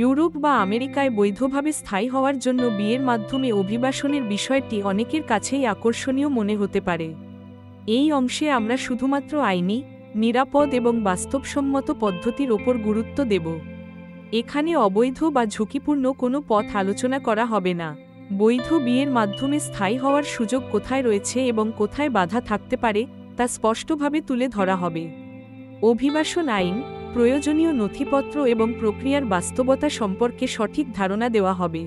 Europe বা আমেরিকায় বৈধভাবে স্থায়ী হওয়ার জন্য বিয়ের মাধ্যমে অভিবাসনের বিষয়টি অনেকের কাছেই আকর্ষণীয় মনে হতে পারে। এই অংশে আমরা শুধুমাত্র আইনি, নিরাপদ এবং বাস্তবসম্মত পদ্ধতির ওপর গুরুত্ব দেব। এখানে অবৈধ বা ঝুঁকিপূর্ণ কোনো পথ আলোচনা করা হবে না। বৈধ বিয়ের মাধ্যমে স্থায়ী হওয়ার সুযোগ কোথায় রয়েছে এবং কোথায় বাধা থাকতে পারে তা স্পষ্টভাবে তুলে ধরা হবে। অভিবাসন আইন, প্রয়োজনীয় নথিপত্র এবং প্রক্রিয়ার বাস্তবতা সম্পর্কে সঠিক ধারণা দেওয়া হবে।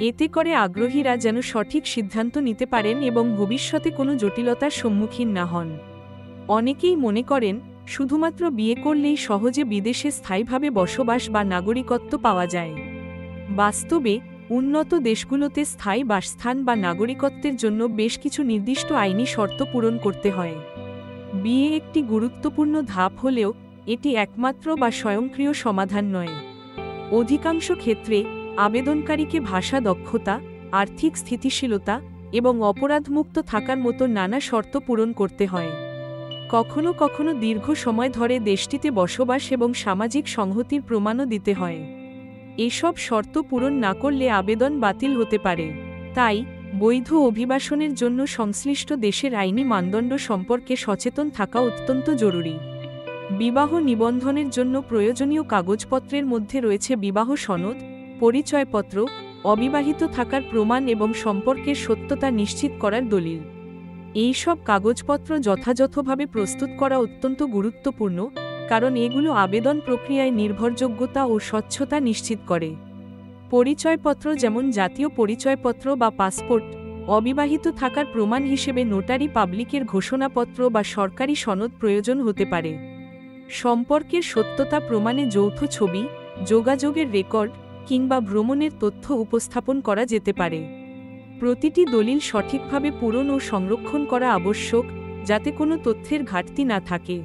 এতে করে আগ্রহীরা যেন সঠিক সিদ্ধান্ত নিতে পারেন এবং ভবিষ্যতে কোনো জটিলতার সম্মুখীন না হন। অনেকেই মনে করেন শুধুমাত্র বিয়ে করলেই সহজে বিদেশে স্থায়ীভাবে বসবাস বা নাগরিকত্ব পাওয়া যায়। বাস্তবে উন্নত দেশগুলোতে স্থায়ী বাসস্থান বা নাগরিকত্বের জন্য বেশ কিছু নির্দিষ্ট আইনি শর্ত পূরণ করতে হয়। বিয়ে একটি গুরুত্বপূর্ণ ধাপ হলেও এটি একমাত্র বা স্বয়ংক্রিয় সমাধান নয়। অধিকাংশ ক্ষেত্রে আবেদনকারীকে ভাষা দক্ষতা, আর্থিক স্থিতিশীলতা এবং অপরাধমুক্ত থাকার মতো নানা শর্ত পূরণ করতে হয়। কখনো কখনো দীর্ঘ সময় ধরে দেশটিতে বসবাস এবং সামাজিক সংহতির প্রমাণও দিতে হয়। এসব শর্ত পূরণ না করলে আবেদন বাতিল হতে পারে। তাই বৈধ অভিবাসনের জন্য সংশ্লিষ্ট দেশের আইনি মানদণ্ড সম্পর্কে সচেতন থাকা অত্যন্ত জরুরি। বিবাহ নিবন্ধনের জন্য প্রয়োজনীয় কাগজপত্রের মধ্যে রয়েছে বিবাহ সনদ, পরিচয়পত্র, অবিবাহিত থাকার প্রমাণ এবং সম্পর্কের সত্যতা নিশ্চিত করার দলিল। এই সব কাগজপত্র যথাযথভাবে প্রস্তুত করা অত্যন্ত গুরুত্বপূর্ণ, কারণ এগুলো আবেদন প্রক্রিয়ায় নির্ভরযোগ্যতা ও স্বচ্ছতা নিশ্চিত করে। পরিচয়পত্র যেমন জাতীয় পরিচয়পত্র বা পাসপোর্ট, অবিবাহিত থাকার প্রমাণ হিসেবে নোটারি পাবলিকের ঘোষণাপত্র বা সরকারি সনদ প্রয়োজন হতে পারে। সম্পর্কের সত্যতা প্রমাণে যৌথ ছবি, যোগাযোগের রেকর্ড কিংবা ভ্রমণের তথ্য উপস্থাপন করা যেতে পারে। প্রতিটি দলিল সঠিকভাবে পূরণ ও সংরক্ষণ করা আবশ্যক, যাতে কোনো তথ্যের ঘাটতি না থাকে।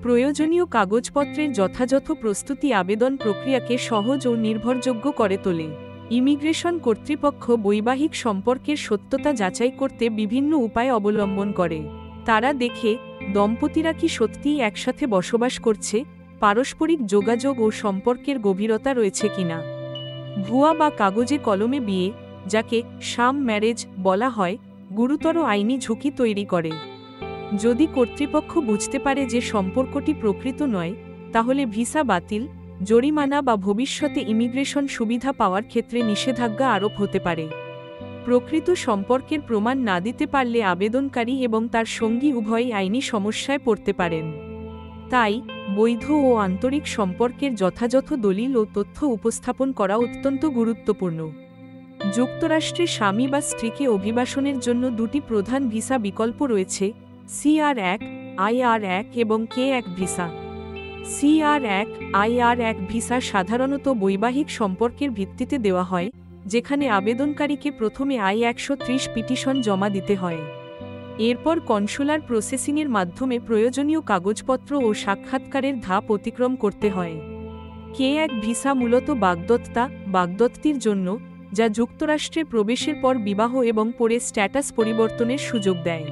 প্রয়োজনীয় কাগজপত্রের যথাযথ প্রস্তুতি আবেদন প্রক্রিয়াকে সহজ ও নির্ভরযোগ্য করে তোলে। ইমিগ্রেশন কর্তৃপক্ষ বৈবাহিক সম্পর্কের সত্যতা যাচাই করতে বিভিন্ন উপায় অবলম্বন করে। তারা দেখে দম্পতিরা কি সত্যিই একসাথে বসবাস করছে, পারস্পরিক যোগাযোগ ও সম্পর্কের গভীরতা রয়েছে কিনা। ভুয়া বা কাগজে কলমে বিয়ে, যাকে শাম ম্যারেজ বলা হয়, গুরুতর আইনি ঝুঁকি তৈরি করে। যদি কর্তৃপক্ষ বুঝতে পারে যে সম্পর্কটি প্রকৃত নয়, তাহলে ভিসা বাতিল, জরিমানা বা ভবিষ্যতে ইমিগ্রেশন সুবিধা পাওয়ার ক্ষেত্রে নিষেধাজ্ঞা আরোপ হতে পারে। প্রকৃত সম্পর্কের প্রমাণ না দিতে পারলে আবেদনকারী এবং তার সঙ্গী উভয়ই আইনি সমস্যায় পড়তে পারেন। তাই বৈধ ও আন্তরিক সম্পর্কের যথাযথ দলিল ও তথ্য উপস্থাপন করা অত্যন্ত গুরুত্বপূর্ণ। যুক্তরাষ্ট্রে স্বামী বা স্ত্রীকে অভিবাসনের জন্য দুটি প্রধান ভিসা বিকল্প রয়েছে: CR1, IR1 এবং K1 visa. CR1, IR1 visa সাধারণত বৈবাহিক সম্পর্কের ভিত্তিতে দেওয়া হয়, যেখানে আবেদনকারীকে প্রথমে I-130 পিটিশন জমা দিতে হয়। এরপর কনসুলার প্রসেসিংয়ের মাধ্যমে প্রয়োজনীয় কাগজপত্র ও সাক্ষাৎকারের ধাপ অতিক্রম করতে হয়। K1 ভিসা মূলত বাগদত্তির জন্য, যা যুক্তরাষ্ট্রে প্রবেশের পর বিবাহ এবং পরে স্ট্যাটাস পরিবর্তনের সুযোগ দেয়।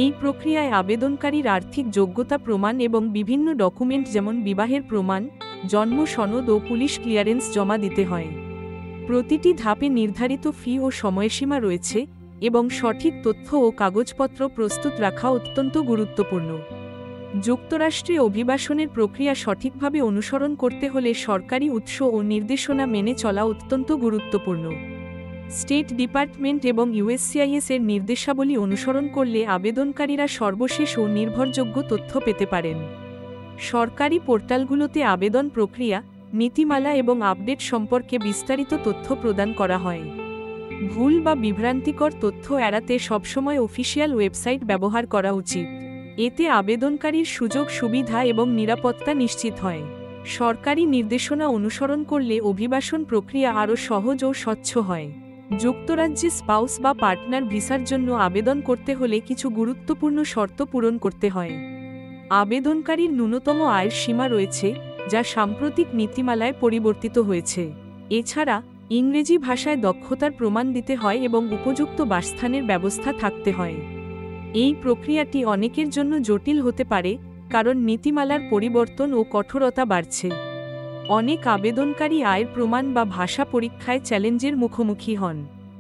এই প্রক্রিয়ায় আবেদনকারীর আর্থিক যোগ্যতা প্রমাণ এবং বিভিন্ন ডকুমেন্ট যেমন বিবাহের প্রমাণ, জন্ম সনদ ও পুলিশ ক্লিয়ারেন্স জমা দিতে হয়। প্রতিটি ধাপে নির্ধারিত ফি ও সময়সীমা রয়েছে, এবং সঠিক তথ্য ও কাগজপত্র প্রস্তুত রাখা অত্যন্ত গুরুত্বপূর্ণ। যুক্তরাষ্ট্রে অভিবাসনের প্রক্রিয়া সঠিকভাবে অনুসরণ করতে হলে সরকারি উৎস ও নির্দেশনা মেনে চলা অত্যন্ত গুরুত্বপূর্ণ। স্টেট ডিপার্টমেন্ট এবং USCIS এর নির্দেশাবলী অনুসরণ করলে আবেদনকারীরা সর্বশেষ ও নির্ভরযোগ্য তথ্য পেতে পারেন। সরকারি পোর্টালগুলোতে আবেদন প্রক্রিয়া, নীতিমালা এবং আপডেট সম্পর্কে বিস্তারিত তথ্য প্রদান করা হয়। ভুল বা বিভ্রান্তিকর তথ্য এড়াতে সবসময় অফিসিয়াল ওয়েবসাইট ব্যবহার করা উচিত। এতে আবেদনকারীর সুযোগ সুবিধা এবং নিরাপত্তা নিশ্চিত হয়। সরকারি নির্দেশনা অনুসরণ করলে অভিবাসন প্রক্রিয়া আরও সহজ ও স্বচ্ছ হয়। যুক্তরাজ্যে স্পাউস বা পার্টনার ভিসার জন্য আবেদন করতে হলে কিছু গুরুত্বপূর্ণ শর্ত পূরণ করতে হয়। আবেদনকারীর ন্যূনতম আয়ের সীমা রয়েছে, যা সাম্প্রতিক নীতিমালায় পরিবর্তিত হয়েছে। এছাড়া ইংরেজি ভাষায় দক্ষতার প্রমাণ দিতে হয় এবং উপযুক্ত বাসস্থানের ব্যবস্থা থাকতে হয়। এই প্রক্রিয়াটি অনেকের জন্য জটিল হতে পারে, কারণ নীতিমালার পরিবর্তন ও কঠোরতা বাড়ছে। অনেক আবেদনকারী আয়ের প্রমাণ বা ভাষা পরীক্ষায় চ্যালেঞ্জের মুখোমুখি হন।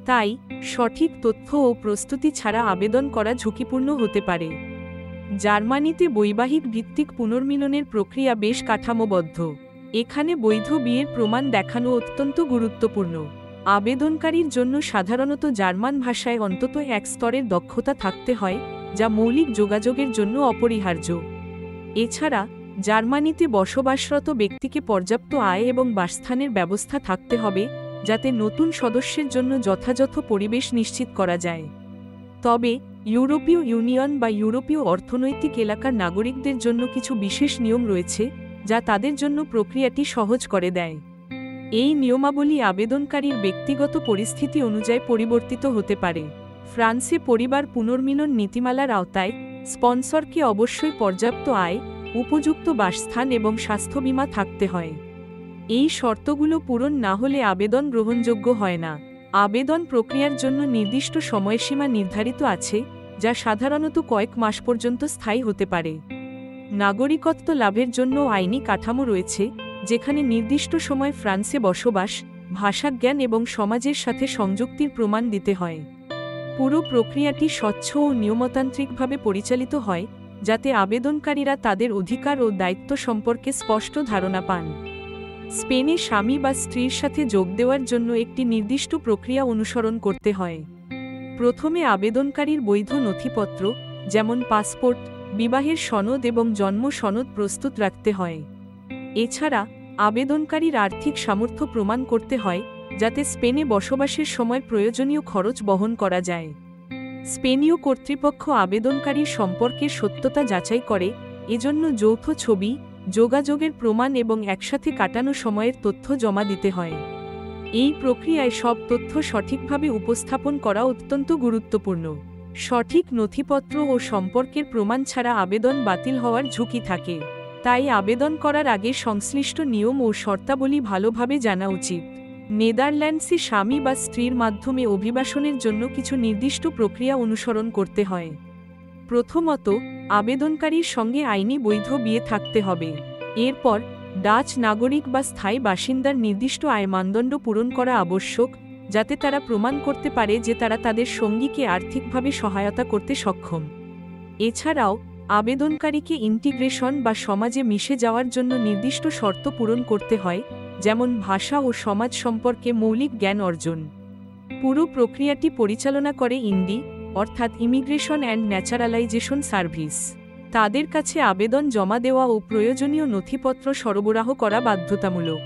তাই সঠিক তথ্য ও প্রস্তুতি ছাড়া আবেদন করা ঝুঁকিপূর্ণ হতে পারে। জার্মানিতে বৈবাহিক ভিত্তিক পুনর্মিলনের প্রক্রিয়া বেশ কাঠামোবদ্ধ। এখানে বৈধ বিয়ের প্রমাণ দেখানো অত্যন্ত গুরুত্বপূর্ণ। আবেদনকারীর জন্য সাধারণত জার্মান ভাষায় অন্তত এক স্তরের দক্ষতা থাকতে হয়, যা মৌলিক যোগাযোগের জন্য অপরিহার্য। এছাড়া জার্মানিতে বসবাসরত ব্যক্তিকে পর্যাপ্ত আয় এবং বাসস্থানের ব্যবস্থা থাকতে হবে, যাতে নতুন সদস্যের জন্য যথাযথ পরিবেশ নিশ্চিত করা যায়। তবে ইউরোপীয় ইউনিয়ন বা ইউরোপীয় অর্থনৈতিক এলাকার নাগরিকদের জন্য কিছু বিশেষ নিয়ম রয়েছে, যা তাদের জন্য প্রক্রিয়াটি সহজ করে দেয়। এই নিয়মাবলী আবেদনকারীর ব্যক্তিগত পরিস্থিতি অনুযায়ী পরিবর্তিত হতে পারে। ফ্রান্সে পরিবার পুনর্মিলন নীতিমালার আওতায় স্পন্সরকে অবশ্যই পর্যাপ্ত আয়, উপযুক্ত বাসস্থান এবং স্বাস্থ্য বীমা থাকতে হয়। এই শর্তগুলো পূরণ না হলে আবেদন গ্রহণযোগ্য হয় না। আবেদন প্রক্রিয়ার জন্য নির্দিষ্ট সময়সীমা নির্ধারিত আছে, যা সাধারণত কয়েক মাস পর্যন্ত স্থায়ী হতে পারে। নাগরিকত্ব লাভের জন্য আইনি কাঠামো রয়েছে, যেখানে নির্দিষ্ট সময় ফ্রান্সে বসবাস, ভাষাজ্ঞান এবং সমাজের সাথে সংযুক্তির প্রমাণ দিতে হয়। পুরো প্রক্রিয়াটি স্বচ্ছ ও নিয়মতান্ত্রিকভাবে পরিচালিত হয়, যাতে আবেদনকারীরা তাদের অধিকার ও দায়িত্ব সম্পর্কে স্পষ্ট ধারণা পান। স্পেনে স্বামী বা স্ত্রীর সাথে যোগ দেওয়ার জন্য একটি নির্দিষ্ট প্রক্রিয়া অনুসরণ করতে হয়। প্রথমে আবেদনকারীর বৈধ নথিপত্র, যেমন পাসপোর্ট, বিবাহের সনদ এবং জন্ম সনদ প্রস্তুত রাখতে হয়। এছাড়া আবেদনকারীর আর্থিক সামর্থ্য প্রমাণ করতে হয়, যাতে স্পেনে বসবাসের সময় প্রয়োজনীয় খরচ বহন করা যায়। স্পেনীয় কর্তৃপক্ষ আবেদনকারীর সম্পর্কের সত্যতা যাচাই করে, এজন্য যৌথ ছবি, যোগাযোগের প্রমাণ এবং একসাথে কাটানো সময়ের তথ্য জমা দিতে হয়। এই প্রক্রিয়ায় সব তথ্য সঠিকভাবে উপস্থাপন করা অত্যন্ত গুরুত্বপূর্ণ। সঠিক নথিপত্র ও সম্পর্কের প্রমাণ ছাড়া আবেদন বাতিল হওয়ার ঝুঁকি থাকে। তাই আবেদন করার আগে সংশ্লিষ্ট নিয়ম ও শর্তাবলী ভালোভাবে জানা উচিত। নেদারল্যান্ডসে স্বামী বা স্ত্রীর মাধ্যমে অভিবাসনের জন্য কিছু নির্দিষ্ট প্রক্রিয়া অনুসরণ করতে হয়। প্রথমত, আবেদনকারীর সঙ্গে আইনি বৈধ বিয়ে থাকতে হবে। এরপর ডাচ নাগরিক বা স্থায়ী বাসিন্দার নির্দিষ্ট আয় মানদণ্ড পূরণ করা আবশ্যক, যাতে তারা প্রমাণ করতে পারে যে তারা তাদের সঙ্গীকে আর্থিকভাবে সহায়তা করতে সক্ষম। এছাড়াও আবেদনকারীকে ইন্টিগ্রেশন বা সমাজে মিশে যাওয়ার জন্য নির্দিষ্ট শর্ত পূরণ করতে হয়, যেমন ভাষা ও সমাজ সম্পর্কে মৌলিক জ্ঞান অর্জন। পুরো প্রক্রিয়াটি পরিচালনা করে ইন্ডি, অর্থাৎ ইমিগ্রেশন অ্যান্ড ন্যাচারালাইজেশন সার্ভিস। তাদের কাছে আবেদন জমা দেওয়া ও প্রয়োজনীয় নথিপত্র সরবরাহ করা বাধ্যতামূলক।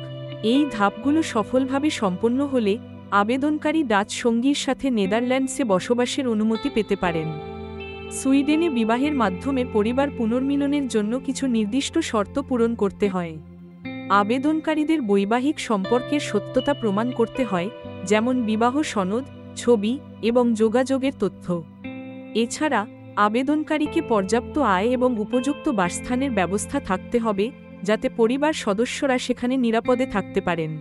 এই ধাপগুলো সফলভাবে সম্পন্ন হলে আবেদনকারী ডাচ সঙ্গীর সাথে নেদারল্যান্ডসে বসবাসের অনুমতি পেতে পারেন। সুইডেনে বিবাহের মাধ্যমে পরিবার পুনর্মিলনের জন্য কিছু নির্দিষ্ট শর্ত পূরণ করতে হয়। আবেদনকারীদের বৈবাহিক সম্পর্কের সত্যতা প্রমাণ করতে হয়, যেমন বিবাহ সনদ, ছবি এবং যোগাযোগের তথ্য। এছাড়া আবেদনকারীকে পর্যাপ্ত আয় এবং উপযুক্ত বাসস্থানের ব্যবস্থা থাকতে হবে, যাতে পরিবার সদস্যরা সেখানে নিরাপদে থাকতে পারেন।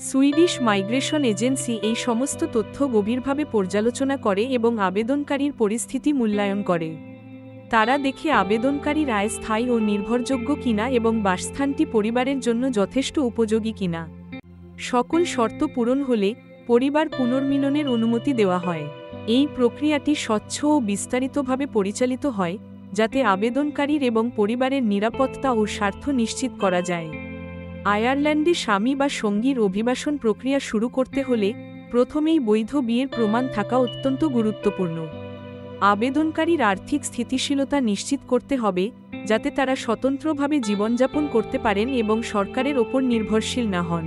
সুইডিশ মাইগ্রেশন এজেন্সি এই সমস্ত তথ্য গভীরভাবে পর্যালোচনা করে এবং আবেদনকারীর পরিস্থিতি মূল্যায়ন করে। তারা দেখে আবেদনকারীর আয় স্থায়ী ও নির্ভরযোগ্য কিনা এবং বাসস্থানটি পরিবারের জন্য যথেষ্ট উপযোগী কিনা। সকল শর্ত পূরণ হলে পরিবার পুনর্মিলনের অনুমতি দেওয়া হয়। এই প্রক্রিয়াটি স্বচ্ছ ও বিস্তারিতভাবে পরিচালিত হয়, যাতে আবেদনকারীর এবং পরিবারের নিরাপত্তা ও স্বার্থ নিশ্চিত করা যায়। আয়ারল্যান্ডে স্বামী বা সঙ্গীর অভিবাসন প্রক্রিয়া শুরু করতে হলে প্রথমেই বৈধ বিয়ের প্রমাণ থাকা অত্যন্ত গুরুত্বপূর্ণ। আবেদনকারীর আর্থিক স্থিতিশীলতা নিশ্চিত করতে হবে, যাতে তারা স্বতন্ত্রভাবে জীবনযাপন করতে পারেন এবং সরকারের ওপর নির্ভরশীল না হন।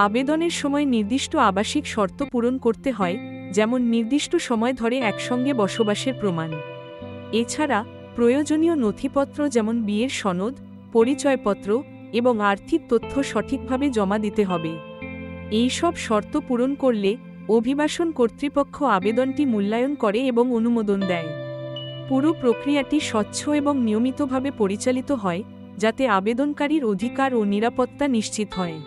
আবেদনের সময় নির্দিষ্ট আবাসিক শর্ত পূরণ করতে হয়, যেমন নির্দিষ্ট সময় ধরে একসঙ্গে বসবাসের প্রমাণ। এছাড়া প্রয়োজনীয় নথিপত্র যেমন বিয়ের সনদ, পরিচয়পত্র এবং আর্থিক তথ্য সঠিকভাবে জমা দিতে হবে। এই সব শর্ত পূরণ করলে অভিবাসন কর্তৃপক্ষ আবেদনটি মূল্যায়ন করে এবং অনুমোদন দেয়। পুরো প্রক্রিয়াটি স্বচ্ছ এবং নিয়মিতভাবে পরিচালিত হয়, যাতে আবেদনকারীর অধিকার ও নিরাপত্তা নিশ্চিত হয়।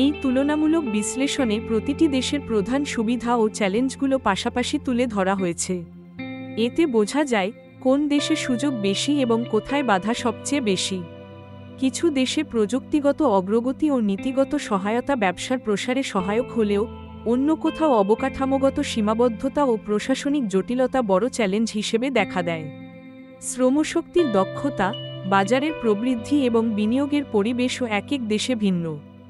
এই তুলনামূলক বিশ্লেষণে প্রতিটি দেশের প্রধান সুবিধা ও চ্যালেঞ্জগুলো পাশাপাশি তুলে ধরা হয়েছে। এতে বোঝা যায় কোন দেশে সুযোগ বেশি এবং কোথায় বাধা সবচেয়ে বেশি। কিছু দেশে প্রযুক্তিগত অগ্রগতি ও নীতিগত সহায়তা ব্যবসার প্রসারে সহায়ক হলেও অন্য কোথাও অবকাঠামোগত সীমাবদ্ধতা ও প্রশাসনিক জটিলতা বড় চ্যালেঞ্জ হিসেবে দেখা দেয়। শ্রমশক্তির দক্ষতা, বাজারের প্রবৃদ্ধি এবং বিনিয়োগের পরিবেশও এক এক দেশে ভিন্ন।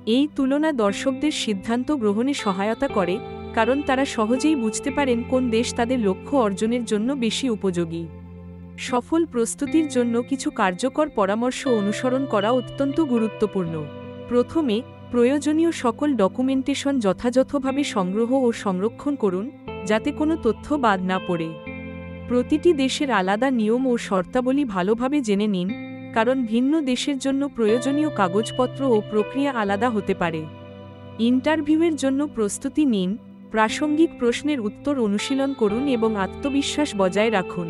এই তুলনা দর্শকদের সিদ্ধান্ত গ্রহণে সহায়তা করে, কারণ তারা সহজেই বুঝতে পারেন কোন দেশ তাদের লক্ষ্য অর্জনের জন্য বেশি উপযোগী। সফল প্রস্তুতির জন্য কিছু কার্যকর পরামর্শ অনুসরণ করা অত্যন্ত গুরুত্বপূর্ণ। প্রথমে, প্রয়োজনীয় সকল ডকুমেন্টেশন যথাযথভাবে সংগ্রহ ও সংরক্ষণ করুন, যাতে কোনো তথ্য বাদ না পড়ে। প্রতিটি দেশের আলাদা নিয়ম ও শর্তাবলী ভালোভাবে জেনে নিন, কারণ ভিন্ন দেশের জন্য প্রয়োজনীয় কাগজপত্র ও প্রক্রিয়া আলাদা হতে পারে। ইন্টারভিউয়ের জন্য প্রস্তুতি নিন, প্রাসঙ্গিক প্রশ্নের উত্তর অনুশীলন করুন এবং আত্মবিশ্বাস বজায় রাখুন।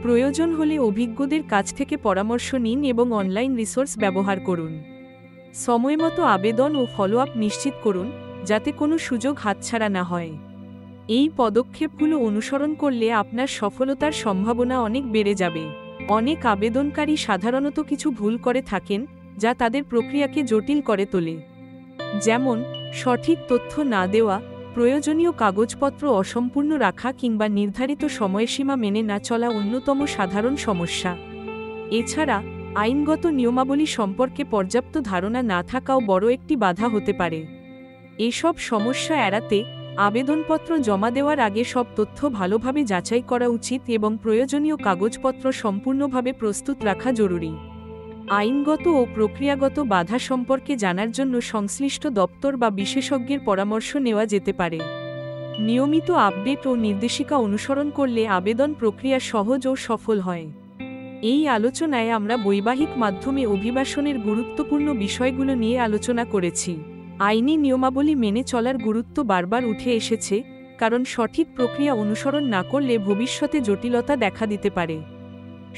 প্রয়োজন হলে অভিজ্ঞদের কাছ থেকে পরামর্শ নিন এবং অনলাইন রিসোর্স ব্যবহার করুন। সময়মতো আবেদন ও ফলোআপ নিশ্চিত করুন, যাতে কোনো সুযোগ হাতছাড়া না হয়। এই পদক্ষেপগুলো অনুসরণ করলে আপনার সফলতার সম্ভাবনা অনেক বেড়ে যাবে। অনেক আবেদনকারী সাধারণত কিছু ভুল করে থাকেন, যা তাদের প্রক্রিয়াকে জটিল করে তোলে। যেমন, সঠিক তথ্য না দেওয়া, প্রয়োজনীয় কাগজপত্র অসম্পূর্ণ রাখা কিংবা নির্ধারিত সময়সীমা মেনে না চলা অন্যতম সাধারণ সমস্যা। এছাড়া, আইনগত নিয়মাবলী সম্পর্কে পর্যাপ্ত ধারণা না থাকাও বড় একটি বাধা হতে পারে। এসব সমস্যা এড়াতে আবেদনপত্র জমা দেওয়ার আগে সব তথ্য ভালোভাবে যাচাই করা উচিত এবং প্রয়োজনীয় কাগজপত্র সম্পূর্ণভাবে প্রস্তুত রাখা জরুরি। আইনগত ও প্রক্রিয়াগত বাধা সম্পর্কে জানার জন্য সংশ্লিষ্ট দপ্তর বা বিশেষজ্ঞের পরামর্শ নেওয়া যেতে পারে। নিয়মিত আপডেট ও নির্দেশিকা অনুসরণ করলে আবেদন প্রক্রিয়া সহজ ও সফল হয়। এই আলোচনায় আমরা বৈবাহিক মাধ্যমে অভিবাসনের গুরুত্বপূর্ণ বিষয়গুলো নিয়ে আলোচনা করেছি। আইনি নিয়মাবলী মেনে চলার গুরুত্ব বারবার উঠে এসেছে, কারণ সঠিক প্রক্রিয়া অনুসরণ না করলে ভবিষ্যতে জটিলতা দেখা দিতে পারে।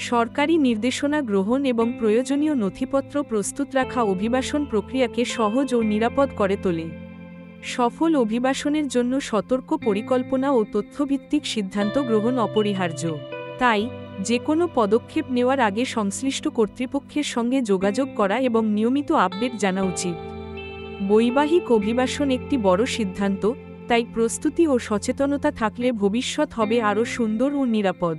সরকারি নির্দেশনা গ্রহণ এবং প্রয়োজনীয় নথিপত্র প্রস্তুত রাখা অভিবাসন প্রক্রিয়াকে সহজ ও নিরাপদ করে তোলে। সফল অভিবাসনের জন্য সতর্ক পরিকল্পনা ও তথ্যভিত্তিক সিদ্ধান্ত গ্রহণ অপরিহার্য। তাই, যে কোনো পদক্ষেপ নেওয়ার আগে সংশ্লিষ্ট কর্তৃপক্ষের সঙ্গে যোগাযোগ করা এবং নিয়মিত আপডেট জানা উচিত। বৈবাহিক অভিবাসন একটি বড় সিদ্ধান্ত, তাই প্রস্তুতি ও সচেতনতা থাকলে ভবিষ্যৎ হবে আরও সুন্দর ও নিরাপদ।